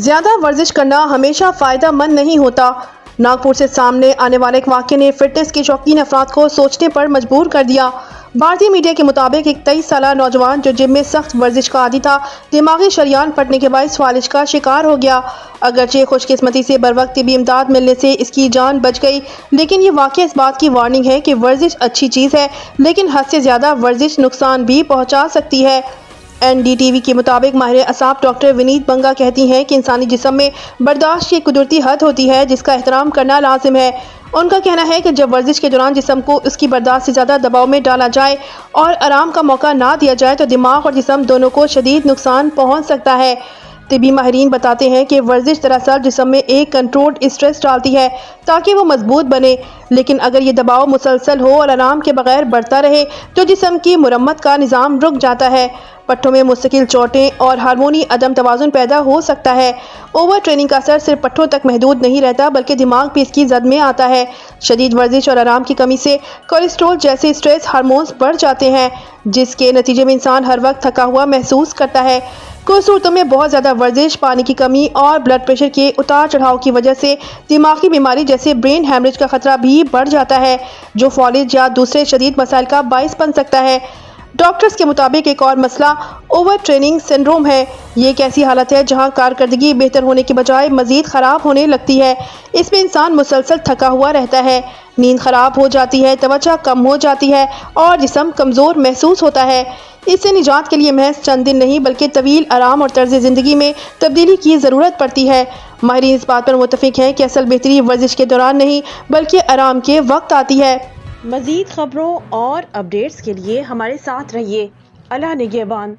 زیادہ ورزش کرنا ہمیشہ فائدہ مند نہیں ہوتا۔ ناگپور سے سامنے آنے والے ایک واقعے نے فٹنس کے شوقین افراد کو سوچنے پر مجبور کر دیا۔ بھارتی میڈیا کے مطابق ایک 23 سالہ نوجوان جو جم میں سخت ورزش کا عادی تھا، دماغی شریان پھٹنے کے باعث فالج کا شکار ہو گیا۔ اگرچہ خوش قسمتی سے بروقت طبی امداد ملنے سے اس کی جان بچ گئی، لیکن یہ واقعہ اس بات کی وارننگ ہے کہ ورزش اچھی چیز ہے، لیکن حد سے زیادہ ورزش نقصان بھی پہنچا سکتی ہے۔ NDTV کے مطابق ماہر اعصاب ڈاکٹر ونیت بنگا کہتی ہیں کہ انسانی جسم میں برداشت کی ایک قدرتی حد ہوتی ہے جس کا احترام کرنا لازم ہے۔ ان کا کہنا ہے کہ جب ورزش کے دوران جسم کو اس کی برداشت سے زیادہ دباؤ میں ڈالا جائے اور آرام کا موقع نہ دیا جائے تو دماغ اور جسم دونوں کو شدید نقصان پہنچ سکتا ہے۔ طبی ماہرین بتاتے ہیں کہ ورزش دراصل جسم میں ایک کنٹرولڈ اسٹریس ڈالتی ہے تاکہ وہ مضبوط بنے، لیکن اگر یہ دباؤ مسلسل ہو اور آرام کے بغیر بڑھتا رہے تو جسم کی مرمت کا نظام رک جاتا ہے۔ پٹھوں میں مستقل چوٹیں اور ہارمونی عدم توازن پیدا ہو سکتا ہے۔ اوور ٹریننگ کا اثر صرف پٹھوں تک محدود نہیں رہتا بلکہ دماغ بھی اس کی زد میں آتا ہے۔ شدید ورزش اور آرام کی کمی سے کولیسٹرول جیسے اسٹریس ہارمونز بڑھ جاتے ہیں، جس کے نتیجے میں انسان ہر وقت تھکا ہوا محسوس کرتا ہے۔ کچھ صورتوں میں بہت زیادہ ورزش، پانی کی کمی اور بلڈ پریشر کے اتار چڑھاؤ کی وجہ سے دماغی بیماری جیسے برین ہیمریج کا خطرہ بھی بڑھ جاتا ہے، جو فالج یا دوسرے شدید مسائل کا باعث بن سکتا ہے۔ ڈاکٹرز کے مطابق ایک اور مسئلہ اوور ٹریننگ سنڈروم ہے۔ یہ ایک ایسی حالت ہے جہاں کارکردگی بہتر ہونے کی بجائے مزید خراب ہونے لگتی ہے۔ اس میں انسان مسلسل تھکا ہوا رہتا ہے، نیند خراب ہو جاتی ہے، توجہ کم ہو جاتی ہے اور جسم کمزور محسوس ہوتا ہے۔ اس سے نجات کے لیے محض چند دن نہیں بلکہ طویل آرام اور طرز زندگی میں تبدیلی کی ضرورت پڑتی ہے۔ ماہرین اس بات پر متفق ہیں کہ اصل بہتری ورزش کے دوران نہیں بلکہ آرام کے وقت آتی ہے۔ مزید خبروں اور اپڈیٹس کے لیے ہمارے ساتھ رہیے۔ اللہ نگہبان۔